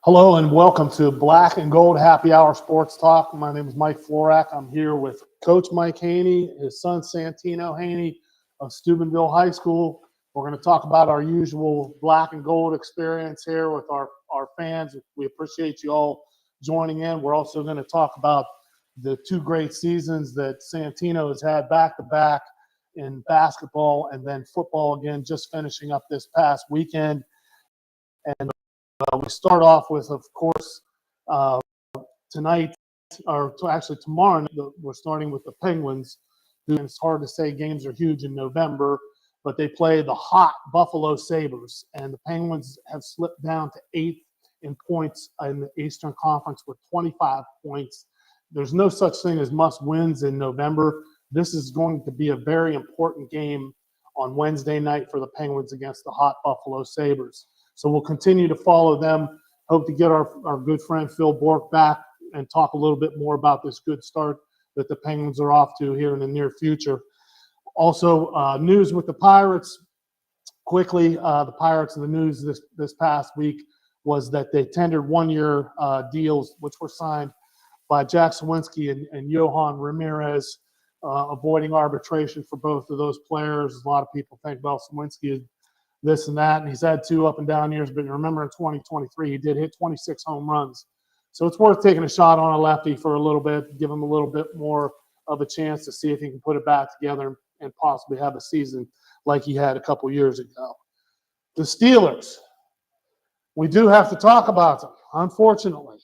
Hello and welcome to Black and Gold Happy Hour Sports Talk. My name is Mike Florak. I'm here with Coach Mike Haney, his son Santino Haney of Steubenville High School. We're going to talk about our usual Black and Gold experience here with our fans. We appreciate you all joining in. We're also going to talk about the two great seasons that Santino has had back-to-back in basketball and then football again, just finishing up this past weekend. And we start off with, of course, tonight, or actually tomorrow, we're starting with the Penguins. It's hard to say games are huge in November, but they play the hot Buffalo Sabres, and the Penguins have slipped down to 8th in points in the Eastern Conference with 25 points. There's no such thing as must-wins in November. This is going to be a very important game on Wednesday night for the Penguins against the hot Buffalo Sabres. So we'll continue to follow them. Hope to get our good friend Phil Bork back and talk a little bit more about this good start that the Penguins are off to here in the near future. Also, news with the Pirates. Quickly, the Pirates in the news this past week was that they tendered one-year deals, which were signed by Jack Sawinski and Johan Ramirez, avoiding arbitration for both of those players. A lot of people think, well, Sawinski is this and that, and he's had two up and down years, but remember in 2023 he did hit 26 home runs. So it's worth taking a shot on a lefty for a little bit, give him a little bit more of a chance to see if he can put it back together and possibly have a season like he had a couple years ago. The Steelers, we do have to talk about them, unfortunately.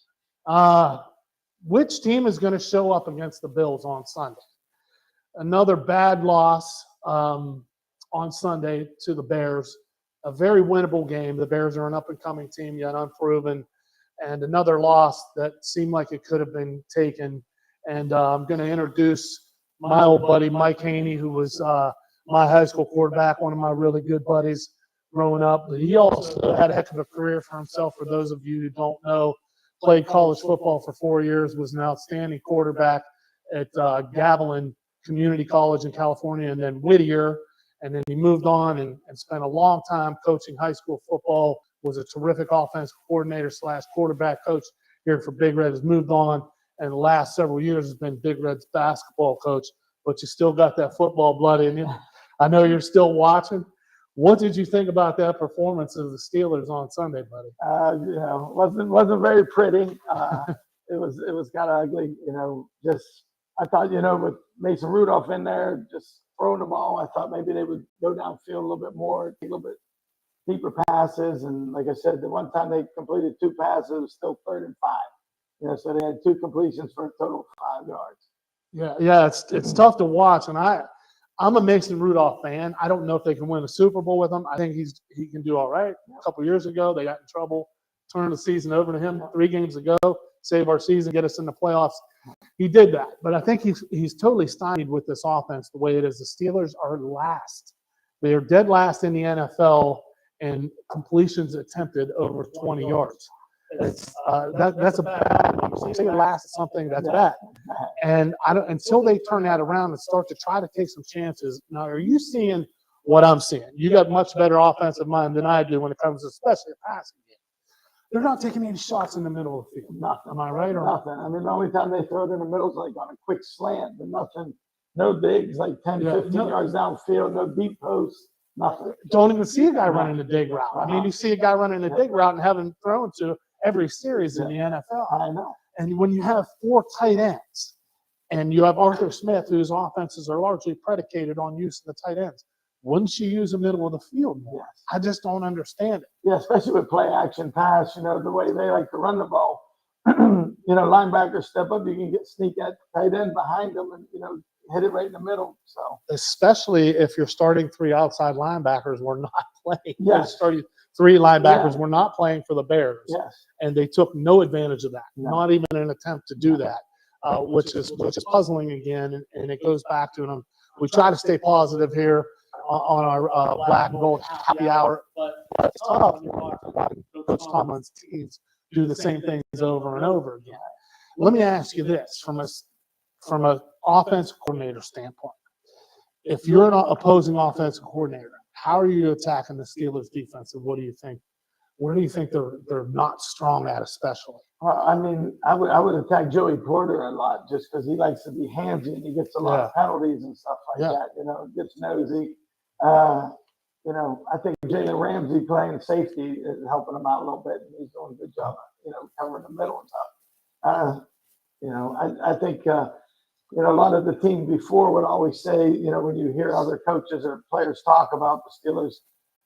Which team is going to show up against the Bills on Sunday? Another bad loss on Sunday to the Bears. A very winnable game. The Bears are an up-and-coming team, yet unproven. And another loss that seemed like it could have been taken. And I'm going to introduce my old buddy, Mike Haney, who was my high school quarterback, one of my really good buddies growing up. But he also had a heck of a career for himself. For those of you who don't know, played college football for 4 years, was an outstanding quarterback at Gavilan Community College in California, and then Whittier. And then he moved on and spent a long time coaching high school football, was a terrific offensive coordinator / quarterback coach here for Big Red, has moved on, and the last several years has been Big Red's basketball coach. But you still got that football blood in you. I know you're still watching. What did you think about that performance of the Steelers on Sunday, buddy? Wasn't very pretty. It was kind of ugly. Just I thought, with Mason Rudolph in there, just throwing the ball, I thought maybe they would go downfield a little bit more, take a little bit deeper passes. And like I said, the one time they completed 2 passes, it was still 3rd and 5. So they had 2 completions for a total of 5 yards. Yeah, it's tough to watch, and I'm a Mason Rudolph fan. I don't know if they can win a Super Bowl with him. I think he can do all right. A couple years ago, they got in trouble, turned the season over to him 3 games ago, save our season, get us in the playoffs. He did that, but I think he's totally stymied with this offense the way it is. The Steelers are last. They are dead last in the NFL in completions attempted over 20 yards. That's a bad thing. You say last something, that's bad. And until they turn that around and start to try to take some chances. Now, are you seeing what I'm seeing? You got much better offensive mind than I do when it comes to especially a passing game. They're not taking any shots in the middle of the field. Nothing. Am I right? Or nothing. I mean, the only time they throw it in the middle is like on a quick slant, but nothing. No digs, like 10, 15 yards downfield, no deep posts, nothing. Don't even see a guy running a dig route. I mean, you see a guy running a dig route and having thrown to every series in the NFL. I know. And when you have 4 tight ends, and you have Arthur Smith, whose offenses are largely predicated on use of the tight ends, wouldn't you use the middle of the field more? Yes. I just don't understand it. Yeah, especially with play action pass, the way they like to run the ball. Linebackers step up, you can sneak at tight end behind them and, hit it right in the middle. So especially if you're starting 3 outside linebackers were not playing. Yes. Starting 3 linebackers were not playing for the Bears. Yes. And they took no advantage of that, not even an attempt to do that, No. which is puzzling again. And it goes back to them. We try to stay positive here on our Black and Gold Happy Hour, but it's tough when you're watching Coach Tomlin's teams do the same things over and over again. Let me ask you this from an offensive coordinator standpoint. If you're an opposing offensive coordinator, how are you attacking the Steelers defense, and what do you think Where do you think they're not strong at, especially? I mean, I would attack Joey Porter a lot just because he likes to be handsy and he gets a lot of penalties and stuff like that. You know, gets nosy. You know, I think Jalen Ramsey playing safety is helping him out a little bit. He's doing a good job, you know, covering the middle and stuff. You know, I think you know, a lot of the teams before would always say, you know, when you hear other coaches or players talk about the Steelers,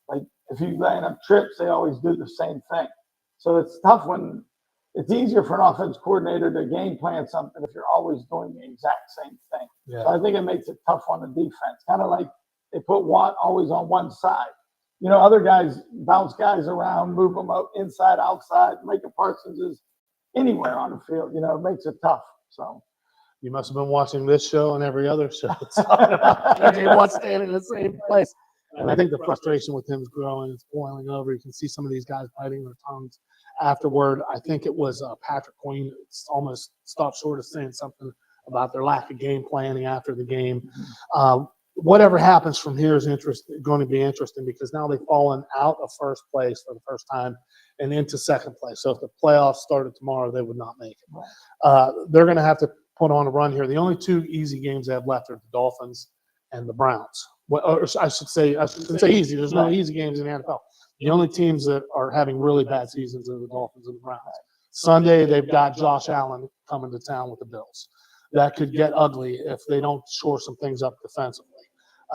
like if you line up trips, they always do the same thing. So it's tough when it's easier for an offense coordinator to game plan something if you're always doing the exact same thing. Yeah. So I think it makes it tough on the defense. Kind of like they put Watt always on one side. You know, other guys bounce guys around, move them up inside, outside. Micah Parsons is anywhere on the field. You know, it makes it tough. So. You must have been watching this show and every other show. Talking about PJ Watt staying in the same place. And I think the frustration with him is growing. It's boiling over. You can see some of these guys biting their tongues afterward. I think it was Patrick Queen almost stopped short of saying something about their lack of game planning after the game. Whatever happens from here is going to be interesting because now they've fallen out of first place for the first time and into second place. So if the playoffs started tomorrow, they would not make it. They're going to have to put on a run here. The only two easy games they have left are the Dolphins and the Browns. Well, or I shouldn't say easy. There's no easy games in the NFL. The only teams that are having really bad seasons are the Dolphins and the Browns. Sunday, they've got Josh Allen coming to town with the Bills. That could get ugly if they don't shore some things up defensively.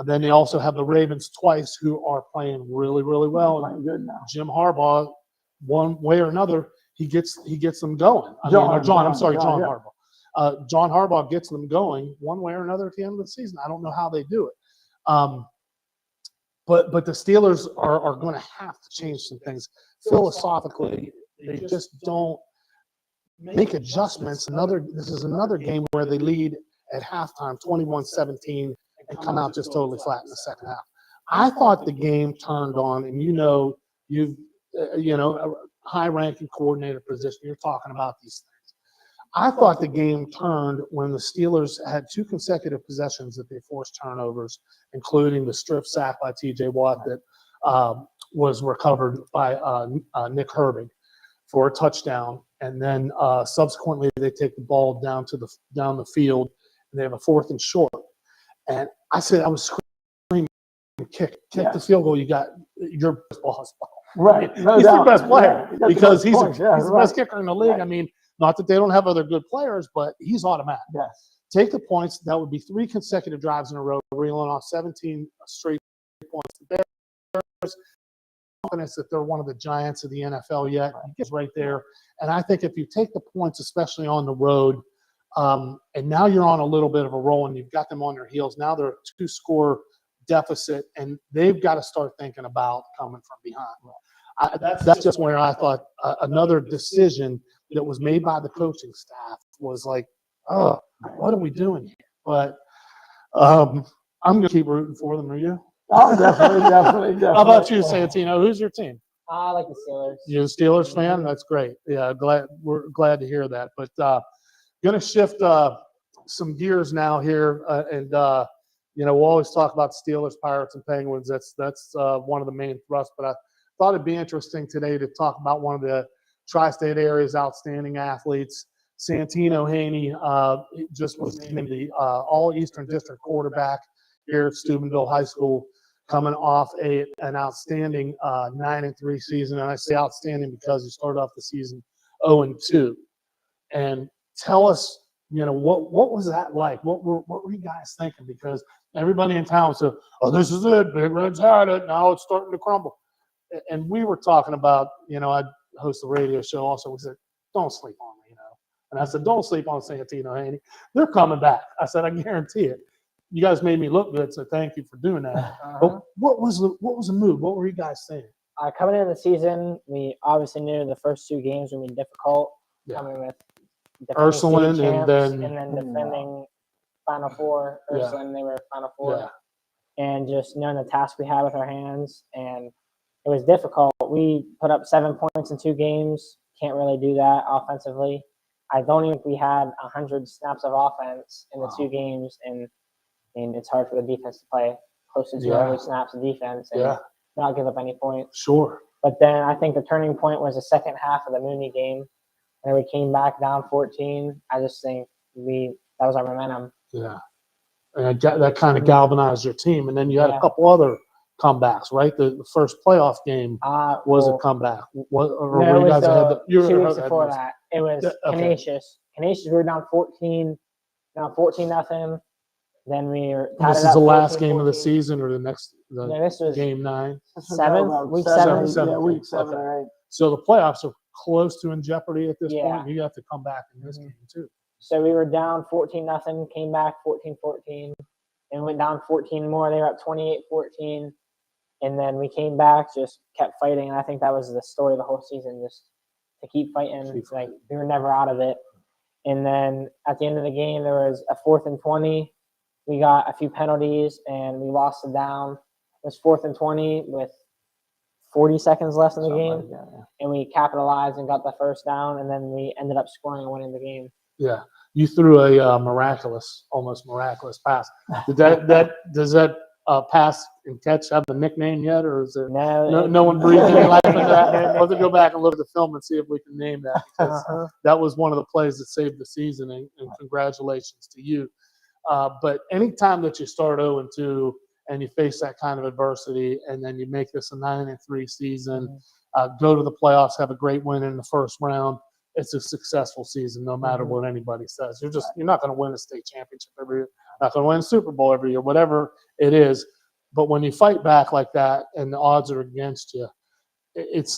Then they also have the Ravens twice, who are playing really, really well. Playing good now. Jim Harbaugh, one way or another, he gets them going. John Harbaugh. John Harbaugh gets them going one way or another at the end of the season. I don't know how they do it. But the Steelers are going to have to change some things. Philosophically, they just don't make adjustments. This is another game where they lead at halftime 21-17 and come out just totally flat in the second half. I thought the game turned on, and you've a high-ranking coordinator position. You're talking about these things. I thought the game turned when the Steelers had two consecutive possessions that they forced turnovers, including the strip sack by T.J. Watt that was recovered by Nick Herbig for a touchdown, and then subsequently they take the ball down the field, and they have a 4th and short. And I was screaming, kick the field goal. You got your best ball. Right. No he's doubt. the best player because he's the right. best kicker in the league. Right. I mean, not that they don't have other good players, but he's automatic. Yes. Take the points. That would be 3 consecutive drives in a row, reeling off 17 straight points. The Bears, confidence that they're one of the giants of the NFL yet. He gets right there. And I think if you take the points, especially on the road, and now you're on a little bit of a roll and you've got them on their heels. Now they're a 2-score deficit, and they've got to start thinking about coming from behind. That's just where I thought another decision that was made by the coaching staff was like, oh, what are we doing here? But I'm going to keep rooting for them. Are you? Oh, definitely. How about you, Santino? Who's your team? I like the Steelers. You're a Steelers fan? That's great. Yeah, we're glad to hear that. But going to shift some gears now here, and we'll always talk about Steelers, Pirates, and Penguins. That's one of the main thrusts. But I thought it'd be interesting today to talk about one of the tri-state area's outstanding athletes, Santino Haney. Just was named the All-Eastern District quarterback here at Steubenville High School, coming off an outstanding 9-3 season. And I say outstanding because he started off the season 0-2. And tell us, what was that like? What were you guys thinking? Because everybody in town said, "Oh, this is it. Big Red's had it. Now it's starting to crumble." And we were talking about, I host a radio show also. We said, "Don't sleep on me," And I said, "Don't sleep on Santino Haney. They're coming back." I said, "I guarantee it. You guys made me look good, so thank you for doing that." But what was the move? What were you guys saying? Coming into the season, we obviously knew the first 2 games would be difficult. Yeah. Coming with Ursuline and then defending Final Four. Ursuline, they were Final Four. Yeah. And just knowing the task we had with our hands, and it was difficult. We put up 7 points in 2 games. Can't really do that offensively. I don't even think we had 100 snaps of offense in the 2 games, and it's hard for the defense to play close to 200 snaps of defense and not give up any points. Sure. But then I think the turning point was the second half of the Mooney game, and we came back down 14. I just think that was our momentum. Yeah. And that kind of galvanized your team. And then you had a Yeah. couple other comebacks, right? The first playoff game was a Well, comeback. Or no, were it you was guys ahead? 2 weeks before that. It was Okay. Canisius. Canisius, we were down 14 nothing. Then we were tied This it is the up last game of the 14-14. season or the No, this was game 9? This was Seventh? about Week seven, seven? yeah, week 7 Okay. or 8. So the playoffs are close to in jeopardy at this Yeah. point. You have to come back in this game too. So we were down 14 nothing, came back 14-14, and went down 14 more. They were up 28-14, and then we came back, just kept fighting. And I think that was the story of the whole season, just to keep fighting. Keep Like we were never out of it. And then at the end of the game, there was a 4th and 20. We got a few penalties, and we lost it down. It was 4th and 20 with 40 seconds left in the Something game, like that, yeah. and we capitalized and got the first down, and then we ended up scoring and winning the game. Yeah. You threw a almost miraculous pass. Does that pass and catch have a nickname yet, or is it no one breathed any life into that? We'll have to go back and look at the film and see if we can name that, because that was one of the plays that saved the season, and congratulations to you. But anytime that you start 0-2 and you face that kind of adversity, and then you make this a 9-3 season, go to the playoffs, have a great win in the first round, it's a successful season, no matter what anybody says. You're not going to win a state championship every year, not going to win a Super Bowl every year, whatever it is. But when you fight back like that and the odds are against you,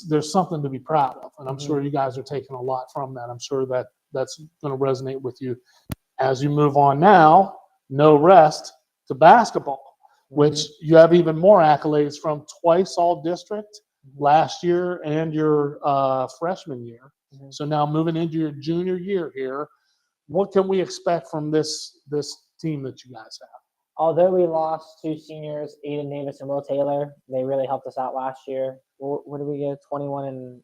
there's something to be proud of. And I'm sure you guys are taking a lot from that. I'm sure that's going to resonate with you as you move on now. No rest to basketball, which you have even more accolades from: twice all district last year and your freshman year. So now moving into your junior year here, what can we expect from this team that you guys have? Although we lost 2 seniors, Aiden Davis and Will Taylor, they really helped us out last year. What did we get? 21-4.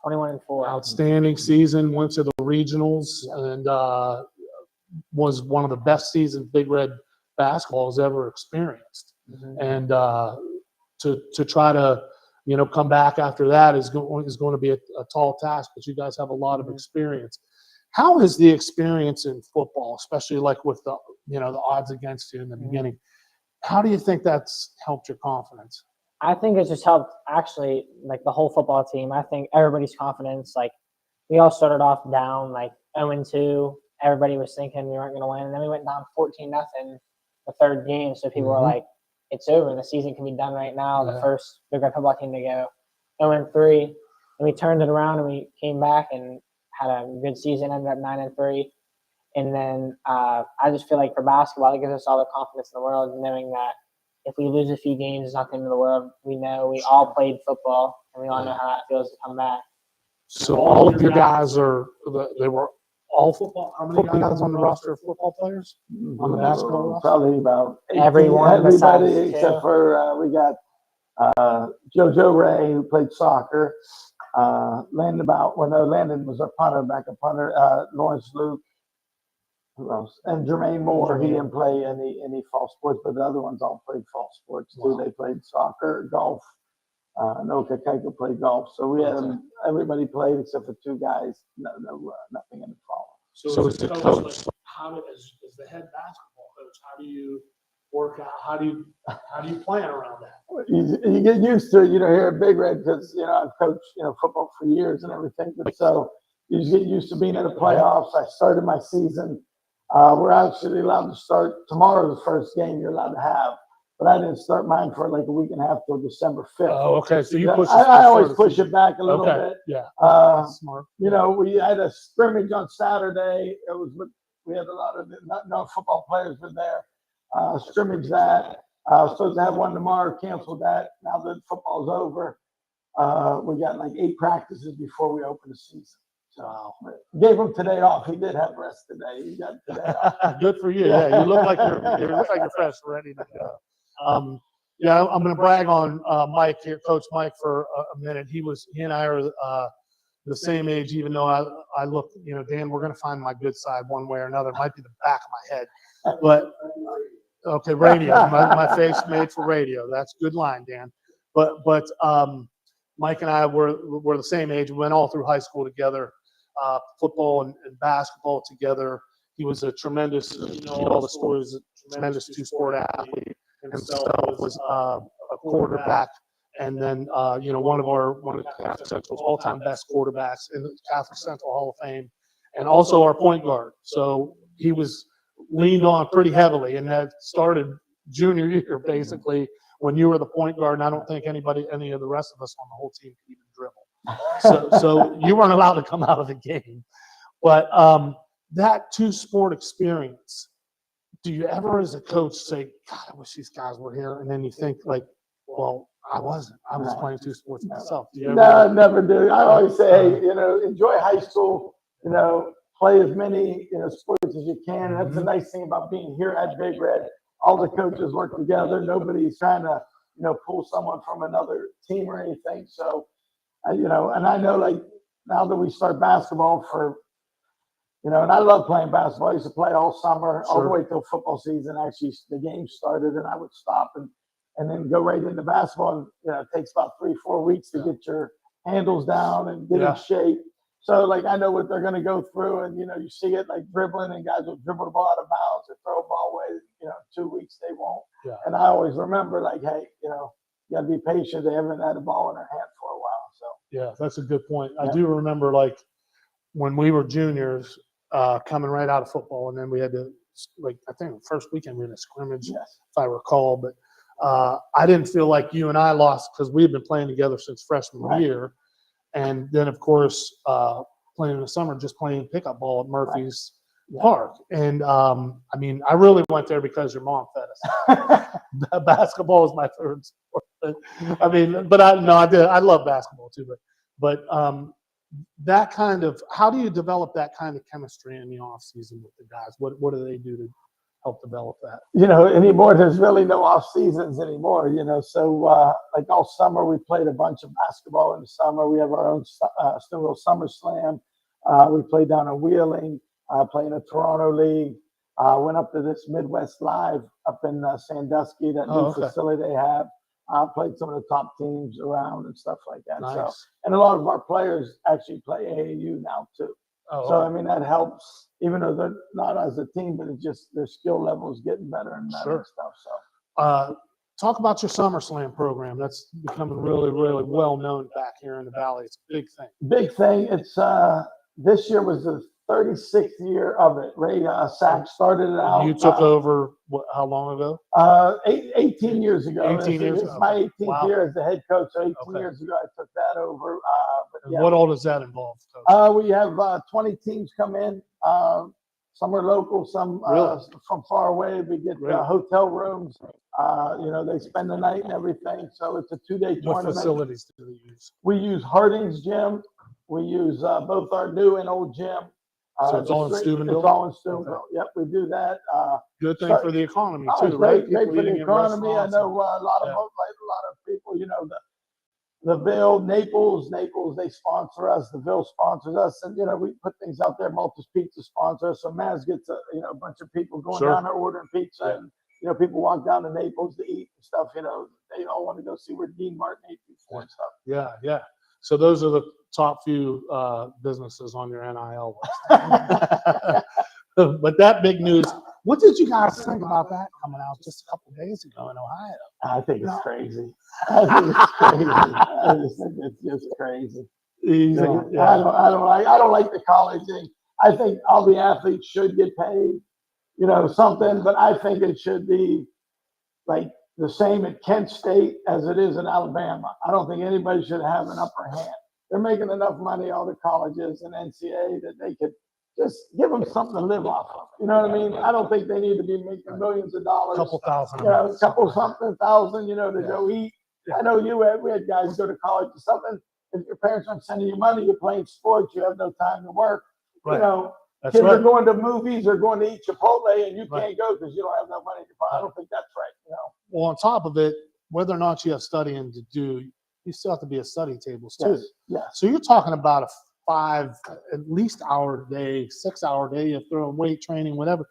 21-4. Outstanding season. Went to the regionals and was one of the best seasons Big Red basketball has ever experienced. And to try to come back after that is going to be a tall task, but you guys have a lot of experience. How is the experience in football, especially like with the odds against you in the beginning? How do you think that's helped your confidence? I think it's just helped, actually, like the whole football team. I think everybody's confidence, like we all started off down like 0-2. Everybody was thinking we weren't going to win, and then we went down 14 nothing the third game. So people were like, it's over. The season can be done right now. The first Big Red football team to go 0-3, and we turned it around and we came back and had a good season. Ended up 9-3, and then I just feel like for basketball, it gives us all the confidence in the world, knowing that if we lose a few games, it's not the end of the world. We know we all played football, and we all know how it feels to come back. So all of your guys they were all football. How many guys on the roster are football players on the basketball roster? Probably about 18, Everyone everybody besides except two. for we got JoJo Ray, who played soccer. Landon was our punter, backup punter. Lawrence Luke. Who else? And Jermaine Moore. He didn't play any fall sports, but the other ones all played fall sports too. Wow. They played soccer, golf. Noka Keiko played golf. So we had everybody played except for 2 guys. Nothing in the fall. So as the coach, as the head basketball coach, how do you work out? How do you plan around that? You get used to it, here at Big Red, because I've coached football for years and everything. But so you just get used to being in the playoffs. I started my season. We're actually allowed to start tomorrow. The first game you're allowed to have, but I didn't start mine for like a week and a half till December 5th. Oh, okay. So you push. I always push it back a little bit. Yeah. Smart. We had a scrimmage on Saturday. We had a lot of no football players were there. Scrimmage that. Supposed to have one tomorrow. Canceled that. Now that football's over, we got like 8 practices before we open the season. So gave him today off. He did have rest today. He got today off. Good for you. Yeah, you look like you're fresh, ready to go. I'm going to brag on Mike here, Coach Mike, for a minute. He and I are the same age, even though I look, Dan, we're going to find my good side one way or another. It might be the back of my head, but okay, radio. My face made for radio. That's a good line, Dan. But Mike and I were the same age. We went all through high school together, football and basketball together. He was a tremendous, all the stories, a tremendous two-sport athlete. Himself was a quarterback, and then one of Catholic Central's all-time best quarterbacks in the Catholic Central Hall of Fame, and also our point guard. So he was leaned on pretty heavily, and that started junior year basically when you were the point guard. And I don't think any of the rest of us on the whole team could even dribble. So you weren't allowed to come out of the game. But that two-sport experience, do you ever as a coach say, God, I wish these guys were here? And then you think like, well, I wasn't. I was playing two sports myself. Do you ever? No, I never do. I always say, hey, enjoy high school, play as many, sports as you can. And that's the nice thing about being here at Big Red. All the coaches work together. Nobody's trying to, pull someone from another team or anything. So, and I know like now that we start basketball and I love playing basketball. I used to play all summer, all the way till football season. Actually, the game started, and I would stop and then go right into basketball. And it takes about 3-4 weeks to get your handles down and get in shape. So, like, I know what they're going to go through, and you see it like dribbling, and guys will dribble the ball out of bounds or throw a ball away. 2 weeks they won't. Yeah. And I always remember, like, hey, you got to be patient. They haven't had a ball in their hand for a while. So yeah, that's a good point. I do remember like when we were juniors. Coming right out of football, and then we had to, I think the first weekend we had a scrimmage, if I recall. But I didn't feel like you and I lost because we had been playing together since freshman year, and then of course playing in the summer, just playing pickup ball at Murphy's Park. And I really went there because your mom fed us. Basketball is my third sport. But I did. I love basketball too. But that kind of, how do you develop that kind of chemistry in the off season with the guys? What do they do to help develop that? Anymore, there's really no off seasons anymore, so like all summer we played a bunch of basketball in the summer. We have our own Stonewall Summer Slam. We played down in Wheeling, playing a Toronto league. Went up to this Midwest Live up in Sandusky, that new facility they have. Played some of the top teams around and stuff like that. Nice. So, and a lot of our players actually play AAU now too. That helps, even though they're not as a team, but it's just their skill level is getting better and better and stuff. So, talk about your Summer Slam program. That's becoming really, really well known back here in the Valley. It's a big thing. Big thing. It's this year was the 36th year of it. Ray Sachs started it out. You took over how long ago? 18 years ago. 18 years It's ago. my 18th year as the head coach. So 18 years ago, I took that over. What all does that involve, Coach? We have 20 teams come in. Some are local, some from far away. We get hotel rooms. They spend the night and everything. So it's a 2-day tournament. What facilities do they use? We use Harding's gym. We use both our new and old gym. So it's all in Steubenville? It's all in Steubenville. Okay. Yep, we do that. Good thing for the economy too, right? Great for the economy. I know a lot of people. The Ville, Naples, they sponsor us. The Ville sponsors us, and we put things out there. Malta's Pizza sponsors us. So Maz gets a bunch of people going down there ordering pizza, and people walk down to Naples to eat and stuff. They all want to go see where Dean Martin ate before and stuff. Yeah. So those are the top few businesses on your NIL list. But that big news, what did you guys think about that coming out just a couple of days ago in Ohio? I think it's crazy. I just think it's just crazy. I don't like the college thing. I think all the athletes should get paid, something, but I think it should be like the same at Kent State as it is in Alabama. I don't think anybody should have an upper hand. They're making enough money, all the colleges and NCAA, that they could just give them something to live off of. You know what I mean? I don't think they need to be making millions of dollars. A couple thousand. A couple something thousand, to go eat. I know we had guys go to college or something. If your parents aren't sending you money, you're playing sports, you have no time to work. Right. That's kids right. are going to movies or going to eat Chipotle, and you can't go because you don't have no money to buy. I don't think that's right. Well, on top of it, whether or not you have studying to do, you still have to be at study tables too. Yes. So you're talking about a 5 at least hour day, 6 hour day, you throw in weight training, whatever.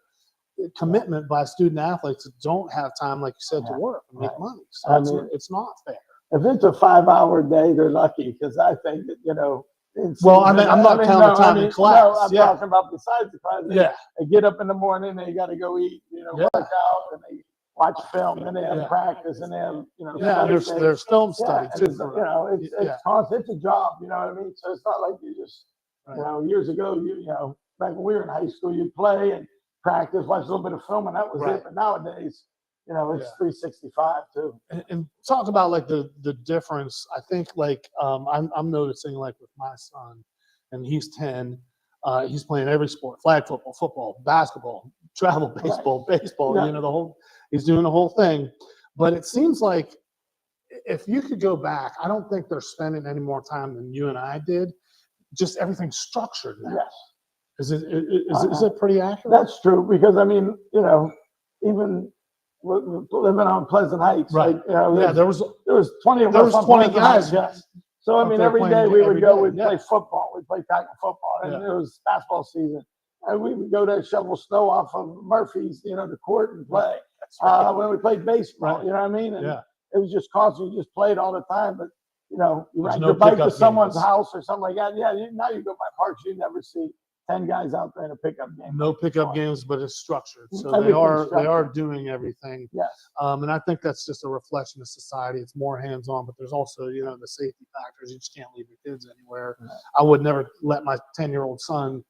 Commitment by student athletes that don't have time, like you said, to work and make money. So it's not fair. if it's a 5-hour day, they're lucky because I think that, you know. Well, I'm not counting time in class. No, I'm Yeah. talking about besides the class. Yeah. They get up in the morning, they got to go eat, you know, Yeah. work out, and they watch film, and they have Yeah. practice, and they have, you know, Yeah, study there's film yeah, study and too. it's, you know, it's constant. It's a job, you know what I mean? So it's not like you just, you know, years ago, you know, back when we were in high school, you'd play and practice, watch a little bit of film, and that was Right. it. But nowadays, you know, it's 365 too. And talk about like the difference. I think like I'm noticing like with my son, and he's 10. He's playing every sport: flag football, football, basketball, travel baseball, baseball. Yeah. You know, he's doing the whole thing. But it seems like if you could go back, I don't think they're spending any more time than you and I did. Just everything's structured now. Yes. Is it pretty accurate? That's true because I mean, you know, even living on Pleasant Heights, Right. like, you know, Yeah, there was 20 of there us was on 20 Pleasant guys. Heights, yes. So I up mean, there every playing day we every would go, day, we'd yeah. play football, we'd play tackle football, and Yeah. it was basketball season, and we would go to shovel snow off of Murphy's, you know, the court and play. That's right. When we played baseball, Right. you know what I mean? And Yeah. it was just constant. You just played all the time, but you know, you There's ride no your bike to pickup someone's games. house or something like that. Yeah, now you go by parks, you never see 10 guys out there in a pickup game. No pickup games, but it's structured. So Everything's they are structured. doing everything. Yes. And I think that's just a reflection of society. It's more hands-on, but there's also, you know, the safety factors. You just can't leave your kids anywhere. Right. I would never let my 10-year-old son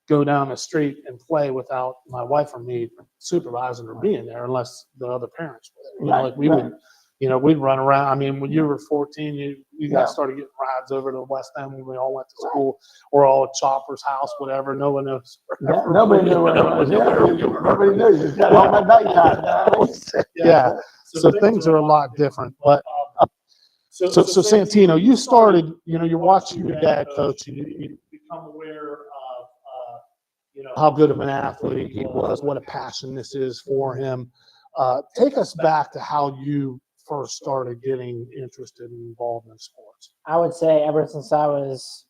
go down the street and play without my wife or me supervising or being there unless the other parents were there. You know, like we would, you know, we'd run around. I mean, when you were 14, you guys started getting rides over to the West End when we all went to school, or all at Chopper's house, whatever. No one knows. Yeah, nobody knew where it was. Yeah, nobody knew. You just got home at nighttime. Yeah. So things are a lot different. But so Santino, you started, you know, you're watching your dad coach, and you become aware of, you know, how good of an athlete he was, what a passion this is for him. Take us back to how you first started getting interested and involved in sports. I would say ever since I was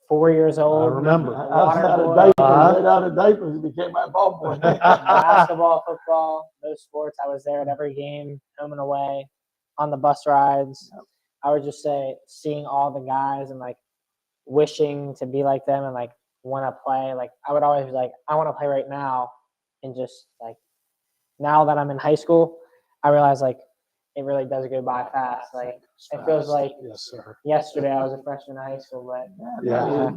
4 years old. I remember. Right out of diapers, he became my ball boy. Basketball, football, those sports. I was there at every game, home and away, on the bus rides. I would just say seeing all the guys and like wishing to be like them and like want to play. Like I would always be like, I want to play right now. And just like now that I'm in high school, I realize like it really does go by fast. Like it feels like yesterday I was a freshman in high school, but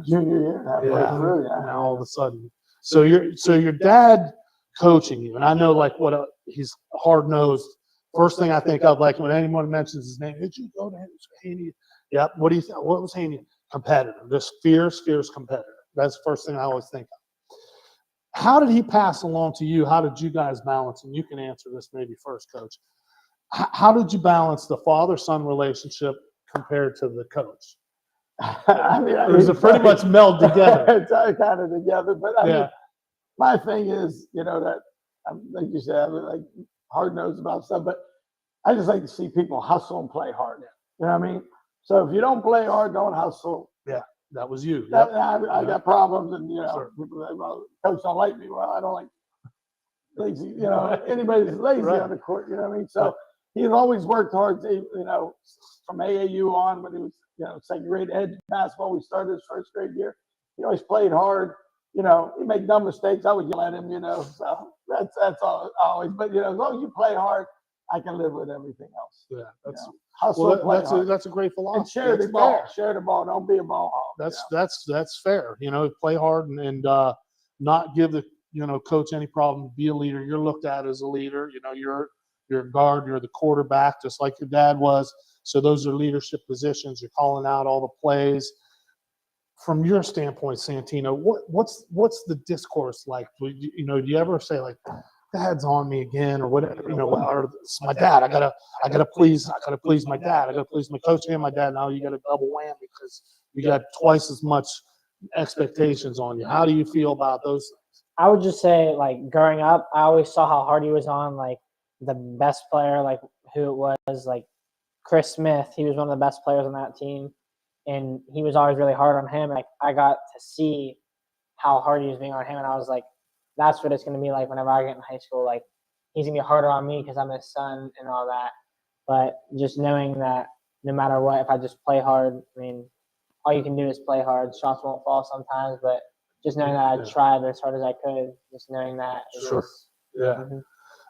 junior year, halfway through, now all of a sudden. So your dad coaching you, and I know like he's hard nosed. First thing I think of, like when anyone mentions his name, did you go to Haney? Yep. What do you think? What was Haney? Competitor. This fierce competitor. That's the first thing I always think of. How did he pass along to you? How did you guys balance? And you can answer this maybe first, Coach. How did you balance the father-son relationship compared to the coach? I mean, It was pretty much meld together. It's kind of together, but I mean, my thing is, you know, that like you said, I'm like hard nosed about stuff, but I just like to see people hustle and play hard. You know what I mean? So if you don't play hard, don't hustle. Yeah, that was you. I got problems, and you know, people say, "Well, coach don't like me." Well, I don't like lazy. You know, anybody's lazy on the court. You know what I mean? So he's always worked hard. You know, from AAU on, when he was, you know, second grade edge basketball, we started his first grade year. He always played hard. You know, he made dumb mistakes. I would yell at him. You know, so that's all always. But you know, as long as you play hard, I can live with everything else. Yeah, that's hustle. That's a great philosophy. And share the ball. Share the ball. Don't be a ball hog. That's fair. You know, play hard and not give the coach any problem. Be a leader. You're looked at as a leader. You know, you're a guard. You're the quarterback, just like your dad was. So those are leadership positions. You're calling out all the plays. From your standpoint, Santino, what's the discourse like? Do you ever say like, "Dad's on me again," or whatever? You know, or it's my dad. I gotta please my dad. I gotta please my coach and my dad. Now you got a double whammy because you got twice as much expectations on you. How do you feel about those things? I would just say, like, growing up, I always saw how hard he was on, like, the best player, like, who it was, like, Chris Smith. He was one of the best players on that team, and he was always really hard on him. Like, I got to see how hard he was being on him, and I was like, that's what it's going to be like whenever I get in high school. Like, he's going to be harder on me because I'm his son and all that. But just knowing that no matter what, if I just play hard, I mean, all you can do is play hard. Shots won't fall sometimes, but just knowing that I tried as hard as I could, just knowing that. Sure. Yeah. Mhm.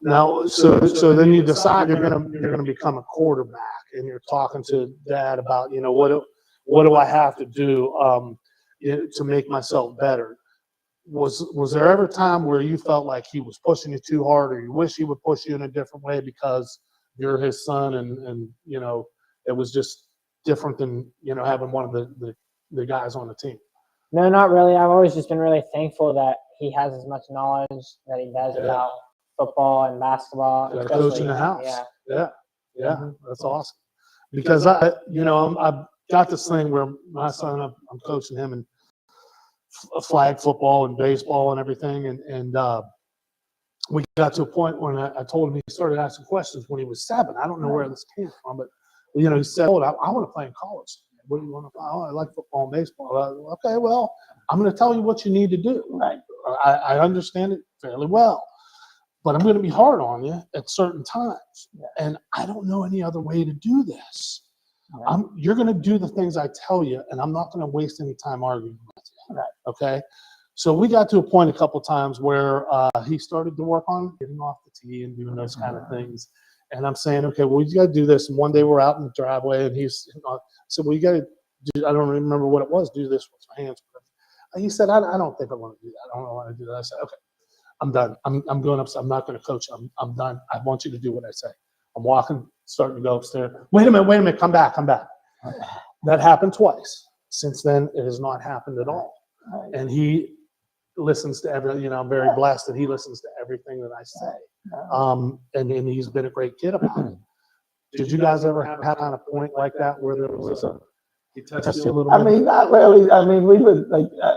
Now, so then you decide you're gonna become a quarterback, and you're talking to Dad about, what do I have to do to make myself better? Was there ever a time where you felt like he was pushing you too hard, or you wish he would push you in a different way because you're his son, and it was just different than having one of the guys on the team? No, not really. I've always just been really thankful that he has as much knowledge that he does about football and basketball. Got a coach in the house. Yeah. Yeah, that's awesome. Because I've got this thing where my son, I'm coaching him in flag football and baseball and everything, and we got to a point when I told him, he started asking questions when he was 7. I don't know where this came from, but he said, "Oh, I want to play in college. What do you want to play?" "Oh, I like football and baseball." Okay, well, I'm going to tell you what you need to do. Right. I understand it fairly well, but I'm going to be hard on you at certain times, and I don't know any other way to do this. Right. You're going to do the things I tell you, and I'm not going to waste any time arguing with you. Right. Okay? So we got to a point a couple times where he started to work on getting off the tee and doing those kind of things. And I'm saying, okay, well, you got to do this. And one day we're out in the driveway, and he's said, "Well, you got to do." I don't remember what it was. Do this with your hands. He said, "I don't think I want to do that. I don't want to do that." I said, "Okay, I'm done. I'm going upstairs. I'm not going to coach. I'm done. I want you to do what I say." I'm walking, starting to go upstairs. Wait a minute. Come back. That happened twice. Since then, it has not happened at all. Right. And he listens to everything. I'm very blessed that he listens to everything that I say. And he's been a great kid about it. Did you guys ever have on a point like that where there was he touched you a little bit? I mean, not really. I mean, we would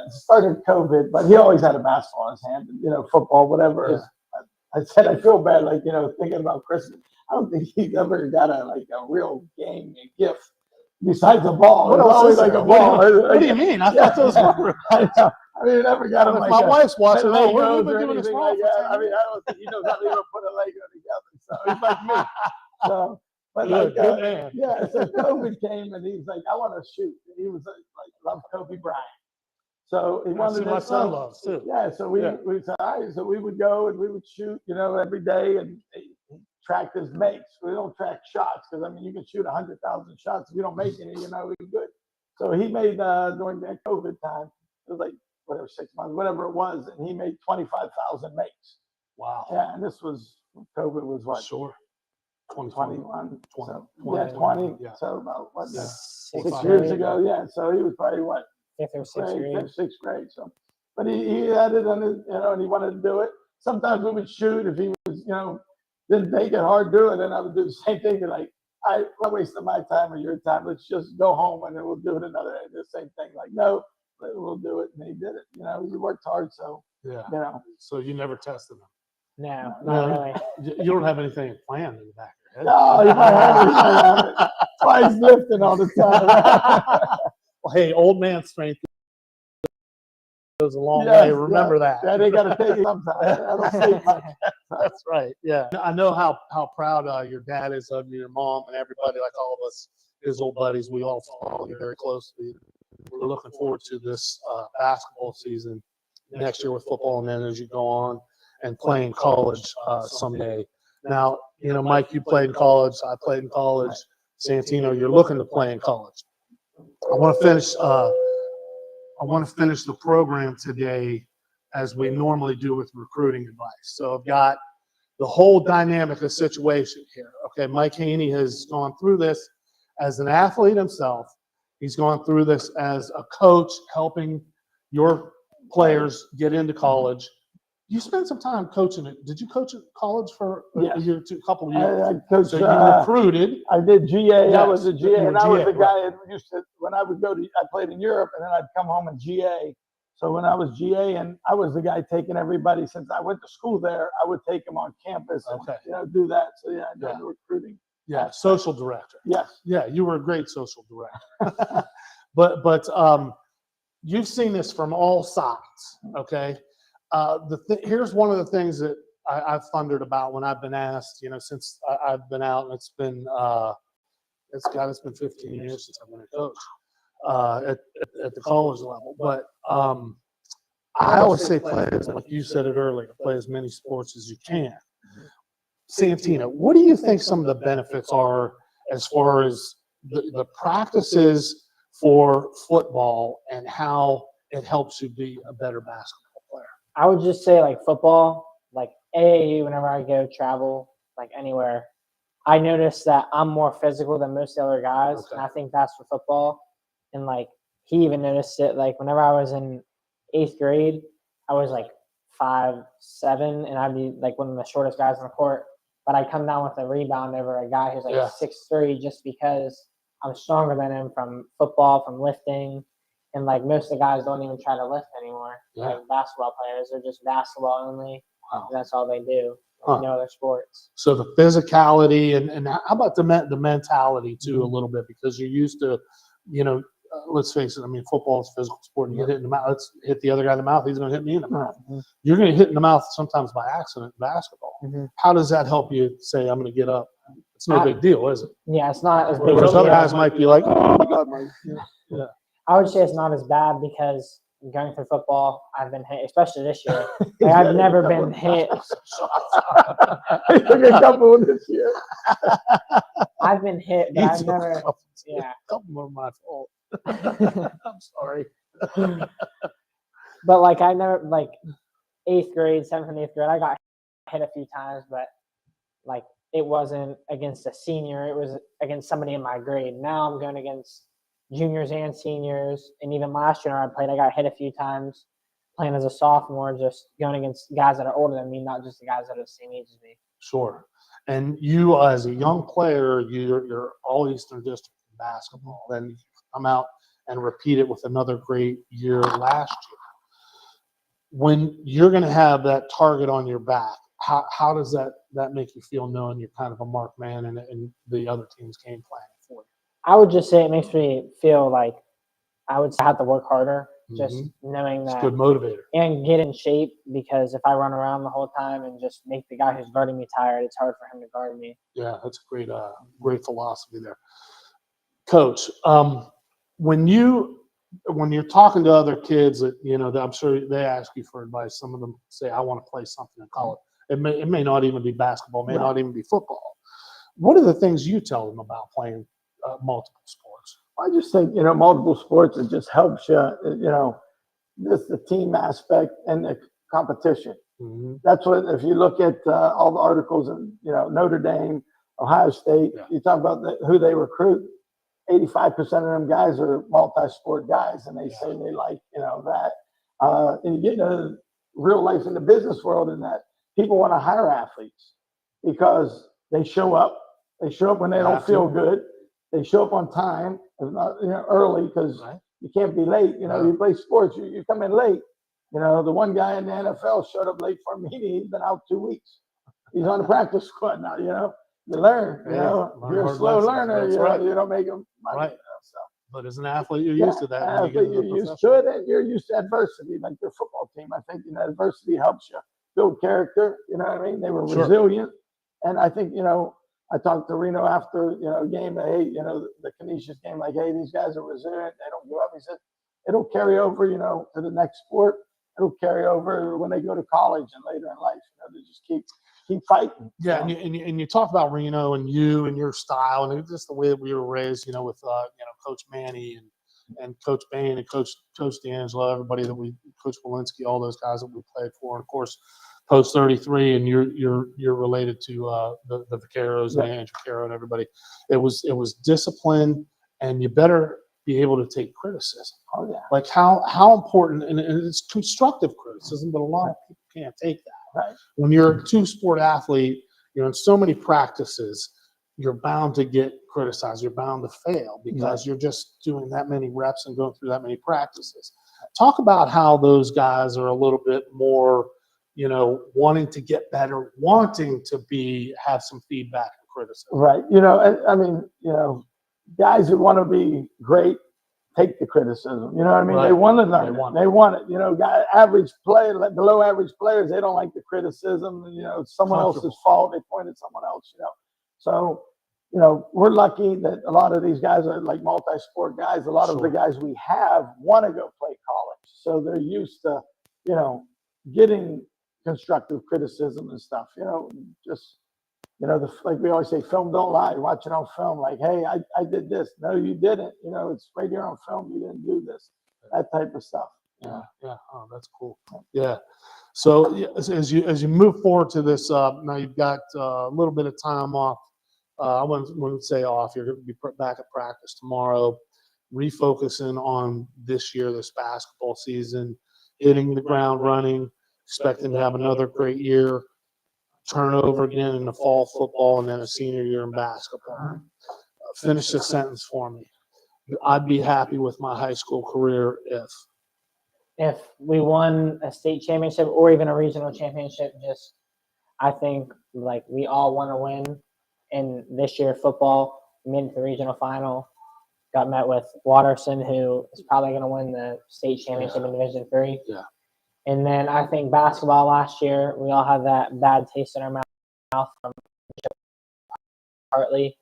started COVID, but he always had a basketball in his hand, football, whatever. Yeah. I said I feel bad, thinking about Christmas. I don't think he ever got a real game gift besides a ball. What It was else always is like there? a ball. What do you mean? I thought those were. I know. I mean, never got him If like my a wife's watching, Legos we've been or doing this anything wrong like for that. 10 I mean, I don't think he knows how to even put a Lego together. So he's like me. So, but Good man. yeah. So COVID came and he was like, "I want to shoot." And he was loved Kobe Bryant. So he wanted my to son loves too. Yeah. So we said, all right. So we would go and we would shoot, every day, and he tracked his makes. We don't track shots because you can shoot 100,000 shots. If you don't make any, we're good. So he made during that COVID time, it was like whatever 6 months, whatever it was, and he made 25,000 makes. Wow. Yeah, and this was COVID was what? Sure. 21. 20. So, 20, 20. yeah. So about what? Yeah. 6 5 years years ago. Yeah. So he was probably what? 5th or 6th grade. 6th grade. So, but he had it on his, and he wanted to do it. Sometimes we would shoot if he was, didn't take it hard doing it, and I would do the same thing. Like, I'm not wasting my time or your time. Let's just go home and then we'll do it another day. The same thing. Like, no, we'll do it. And he did it. He worked hard. So, So you never tested him? No, not really. You don't have anything planned in the back of your head? No, he might have it. That's why he's lifting all the time. Well, hey, old man strength goes a long way. Remember that. Yeah, they got to take it sometimes. I don't sleep much. That's right. Yeah. I know how proud your dad is of you, your mom, and everybody, like all of us, his old buddies. We all follow you very closely. We're looking forward to this basketball season next year with football, and then as you go on and playing college someday. Now, Mike, you played in college. I played in college. Santino, you're looking to play in college. I want to finish. I want to finish the program today as we normally do with recruiting advice. So I've got the whole dynamic of situation here. Okay, Mike Haney has gone through this as an athlete himself. He's gone through this as a coach, helping your players get into college. You spent some time coaching it. Did you coach at college for a year, a couple of years? I coached, so you recruited. I did GA. Yes, I was a GA, and I was the guy right. that used to, when I would go to, I played in Europe, and then I'd come home and GA. So when I was GA, and I was the guy taking everybody, since I went to school there, I would take them on campus and do that. So I did the recruiting. Yeah, social director. Yes. Yeah, you were a great social director. but you've seen this from all sides, okay? Here's one of the things that I've thundered about when I've been asked, since I've been out, and it's been It's been 15 years since I've been a coach at the college level. But I always say play, like you said it earlier, play as many sports as you can. Santina, what do you think some of the benefits are as far as the practices for football and how it helps you be a better basketball player? I would just say like football, like AAU, whenever I go travel, like anywhere, I notice that I'm more physical than most of the other guys. Okay. And I think that's for football. And like he even noticed it, like whenever I was in 8th grade, I was like 5'7", and I'd be like one of the shortest guys on the court. But I'd come down with a rebound over a guy who's like 6'3", just because I'm stronger than him from football, from lifting. And like most of the guys don't even try to lift anymore. Yeah. Like basketball players, they're just basketball only. Wow. And that's all they do. Huh. No other sports. So the physicality and how about the mentality too, a little bit, because you're used to, let's face it. I mean, football is a physical sport. You get hit in the mouth. Let's hit the other guy in the mouth. He's going to hit me in the mouth. Mm-hmm. You're going to hit in the mouth sometimes by accident in basketball. Mm-hmm. How does that help you say, I'm going to get up? It's no big deal, is it? Yeah, it's not as big Whereas as other guys might be like, oh my God, yeah. I would say it's not as bad because going through football, I've been hit, especially this year. Like, I've never been hit. He took a couple this year. I've been hit, but I've never. Yeah. A couple of my fault. I'm sorry. But like I never, like 8th grade, 7th and 8th grade, I got hit a few times, but like it wasn't against a senior. It was against somebody in my grade. Now I'm going against juniors and seniors, and even last year I played, I got hit a few times playing as a sophomore, just going against guys that are older than me, not just the guys that are the same age as me. Sure. And you, as a young player, you're all Eastern District in basketball. Then you come out and repeat it with another great year last year. When you're going to have that target on your back, how does that make you feel, knowing you're kind of a marked man and the other team's game planning for you? I would just say it makes me feel like I would have to work harder, just knowing It's that. a good motivator. And get in shape, because if I run around the whole time and just make the guy who's guarding me tired, it's hard for him to guard me. Yeah, that's a great philosophy there. Coach, when you're talking to other kids that, that I'm sure they ask you for advice, some of them say, I want to play something in college. It may not even be basketball, may not even be football. What are the things you tell them about playing multiple sports? I just think, multiple sports, it just helps you, just the team aspect and the competition. Mm-hmm. That's what, if you look at all the articles in, Notre Dame, Ohio State, you talk about who they recruit, 85% of them guys are multi-sport guys, and they say they like, that. And you get into real life in the business world, in that people want to hire athletes because they show up when they don't feel good. They show up on time, if not early, because you can't be late. You play sports, you come in late. The one guy in the NFL showed up late for a meeting. He's been out 2 weeks. He's on the practice squad now. You learn. If you're a slow learner, you don't make them money. Right. But as an athlete, you're used to that. You're used to it, and you're used to adversity. Like your football team, I think adversity helps you build character. You know what I mean? They were resilient, and I think I talked to Reno after a game. Hey, the Canisius game. Like, hey, these guys are resilient. They don't give up. He said it'll carry over, to the next sport. It'll carry over when they go to college and later in life. They just keep fighting. Yeah, and you talk about Reno and you and your style and just the way that we were raised, with Coach Manny and Coach Bain and Coach D'Angelo, everybody that Coach Walensky, all those guys that we played for, and of course Post 33, and you're related to the Vaqueros and Andrew Caro and everybody. It was discipline, and you better be able to take criticism. Oh yeah. Like how important, and it's constructive criticism, but a lot of people can't take that. Right. When you're a two-sport athlete, you're in so many practices, you're bound to get criticized. You're bound to fail because you're just doing that many reps and going through that many practices. Talk about how those guys are a little bit more, wanting to get better, wanting to have some feedback and criticism. Right. I mean, guys who want to be great take the criticism. You know what I mean? Right. They want to learn. They want it. Average player, like below average players, they don't like the criticism. It's someone else's fault. They point at someone else. So, you know, we're lucky that a lot of these guys are like multi-sport guys. A lot of the Sure. guys we have want to go play college. So they're used to, you know, getting constructive criticism and stuff, you know, just, you know, like we always say, film don't lie. Watch it on film. Like, hey, I did this. No, you didn't. You know, it's right here on film. You didn't do this. That type of stuff. Yeah, yeah. Oh, that's cool. Yeah. So yeah, as you move forward to this, now you've got a little bit of time off. I wouldn't say off. You're going to be back at practice tomorrow, refocusing on this year, this basketball season, hitting the ground running, expecting to have another great year, turn over again in the fall football, and then a senior year in basketball. Finish the sentence for me. I'd be happy with my high school career If we won a state championship or even a regional championship, just I think like we all want to win. In this year football, made it to the regional final, got met with Watterson, who is probably going to win the state championship in Division III. Yeah. And then I think basketball last year, we all had that bad taste in our mouth from Hartley.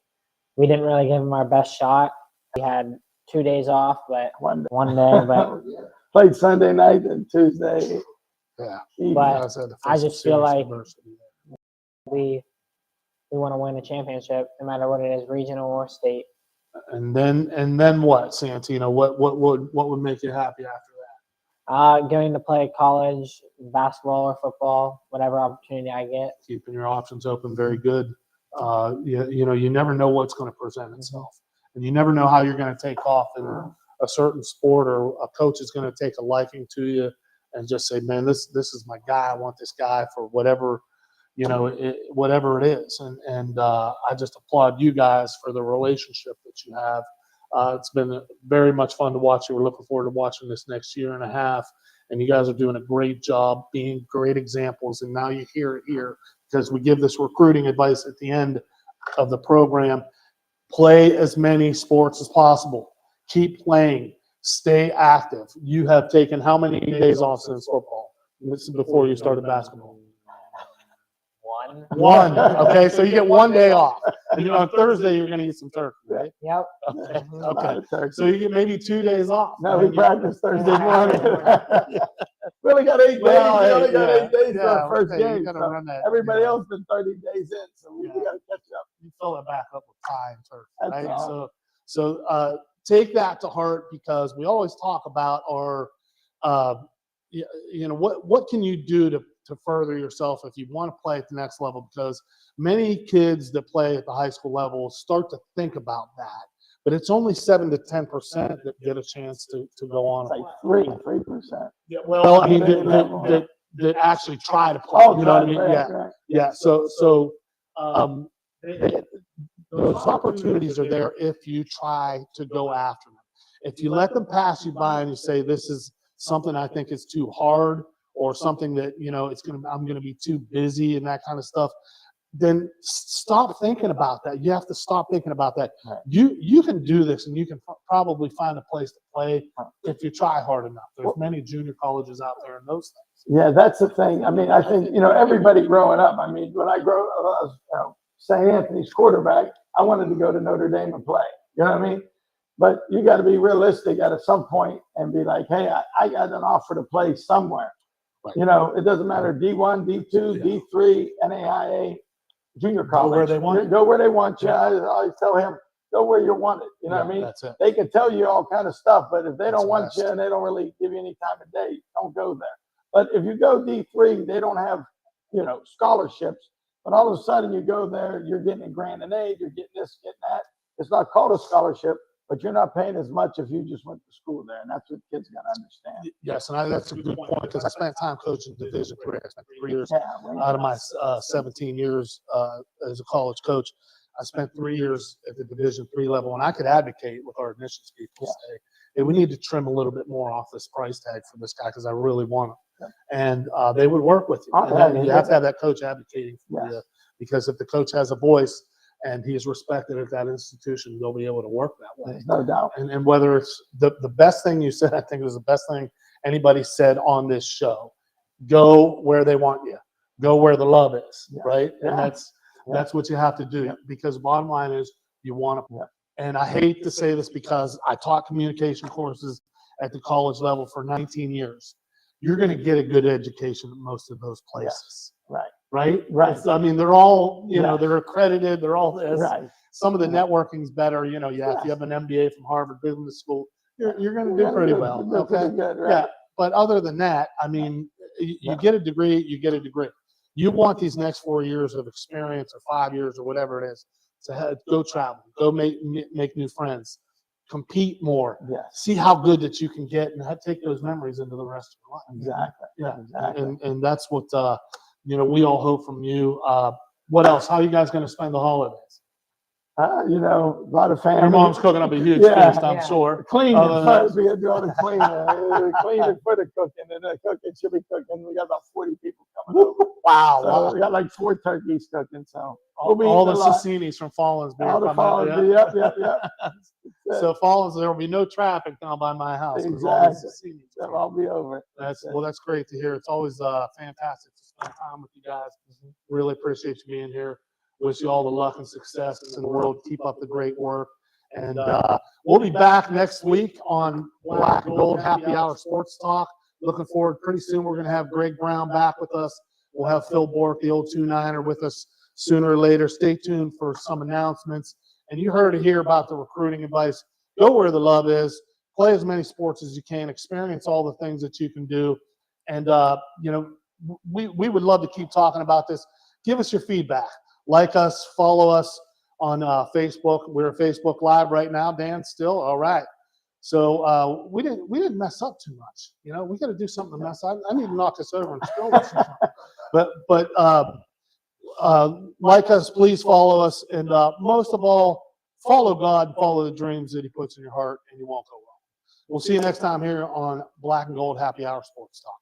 We didn't really give him our best shot. We had 2 days off, but one day, but played Sunday night and Tuesday. Yeah. But I just feel like we want to win a championship, no matter what it is, regional or state. And then what, Santino? What would make you happy after that? Going to play college basketball or football, whatever opportunity I get. Keeping your options open, very good. You know, you never know what's going to present itself, and you never know how you're going to take off in a certain sport, or a coach is going to take a liking to you and just say, "Man, this is my guy. I want this guy for whatever." You know, whatever it is. And I just applaud you guys for the relationship that you have. It's been very much fun to watch you. We're looking forward to watching this next year and a half. And you guys are doing a great job being great examples. And now you hear it here, because we give this recruiting advice at the end of the program. Play as many sports as possible. Keep playing. Stay active. You have taken how many days off since football? This is before you started basketball. One. Okay, so you get 1 day off. And on Thursday, you're going to eat some turkey, right? Yep. Okay. So you get maybe 2 days off. No, we practice Thursday morning. We only got 8 days. Well, We only got yeah, 8 days for our first okay, you game. gotta So run that, everybody yeah. else been 30 days in, so we Yeah. got to catch up. You fill it back up with pie and turkey, That's right? all. So take that to heart, because we always talk about our, you know, what can you do to further yourself if you want to play at the next level? Because many kids that play at the high school level start to think about that, but it's only 7 to 10% that get a chance to go on. It's like 3%. Yeah, well, I mean, level. that actually try to play. Oh, You know what I mean? right, Yeah. right. Yeah. So those opportunities are there if you try to go after them. If you let them pass you by and you say, this is something I think is too hard, or something that, you know, I'm going to be too busy and that kind of stuff, then stop thinking about that. You have to stop thinking about that. Right. You can do this, and you can probably find a place to play if you try hard enough. There's many junior colleges out there and those things. Yeah, that's the thing. I mean, I think, you know, everybody growing up, I mean, when I was St. Anthony's quarterback, I wanted to go to Notre Dame and play. You know what I mean? But you got to be realistic at some point and be like, hey, I got an offer to play somewhere. Right. You know, it doesn't matter D1, D2, D3, NAIA, junior college. Go where they want you. Go where they want you. I always tell him, go where you want it. You know what I mean? That's it. They can tell you all kind of stuff, but if they That's don't want best. you and they don't really give you any time of day, don't go there. But if you go D3, they don't have, you know, scholarships. But all of a sudden you go there, you're getting a grant and aid, you're getting this, getting that. It's not called a scholarship, but you're not paying as much if you just went to school there. And that's what kids got to understand. Yes, and that's a good point, because I spent time coaching Division III. I spent 3 years Yeah, out of my 17 years as a college coach. I spent 3 years at the Division III level, and I could advocate with our admissions people, say, hey, we need to trim a little bit more off this price tag for this guy, because I really want him. And they would work with you. And you have to have that coach advocating for you, because if the coach has a voice and he is respected at that institution, they'll be able to work that way. There's no doubt. And whether it's the best thing you said, I think it was the best thing anybody said on this show. Go where they want you. Go where the love is, right? And that's what you have to do, because bottom line is, You want to. Yeah. And I hate to say this because I taught communication courses at the college level for 19 years. You're going to get a good education at most of those places. Right. Right? Right. I mean, they're all, Yeah. they're accredited. They're all this. Right. Some of the Yeah. networking's better. If you have an MBA from Harvard Business School, you're going to do pretty well. You're Okay. pretty good, right? Yeah. But other than that, I mean, you Yeah. get a degree, you get a degree. You want these next 4 years of experience or 5 years or whatever it is to go travel, go make new friends, compete more, Yes. see how good that you can get, and take those memories into the rest of your life. Exactly. Yeah. Exactly. And that's what we all hope from you. What else? How are you guys going to spend the holidays? A lot of family. Your mom's cooking up a huge Yeah. feast, I'm Yeah. sure. Cleaning Other than first. We got to do all the cleaning. Cleaning for the cooking, and the cooking should be cooking. We got about 40 people coming over. Wow. So we got like 4 turkeys cooking. So all we'll be the eating a lot. Cecinis from Fallins beer. All the coming up, followers. yeah. Yep. So Fallins, there will be no traffic down by my house. 'Cause all the Exactly. Cecinis. So I'll be over. That's great to hear. It's always fantastic to spend time with you guys. Really appreciate you being here. Wish you all the luck and success in the world. Keep up the great work. And we'll be back next week on Black and Gold Happy Hour Sports Talk. Looking forward. Pretty soon we're going to have Greg Brown back with us. We'll have Phil Bork, the old 2-9er, with us sooner or later. Stay tuned for some announcements. And you heard it here about the recruiting advice. Go where the love is. Play as many sports as you can. Experience all the things that you can do. And, we would love to keep talking about this. Give us your feedback. Like us, follow us on Facebook. We're Facebook Live right now. Dan, still? All right. So we didn't mess up too much. We got to do something to mess up. I need to knock this over and spill this. But like us, please follow us. And most of all, follow God, follow the dreams that he puts in your heart, and you won't go wrong. We'll see you next time here on Black and Gold Happy Hour Sports Talk.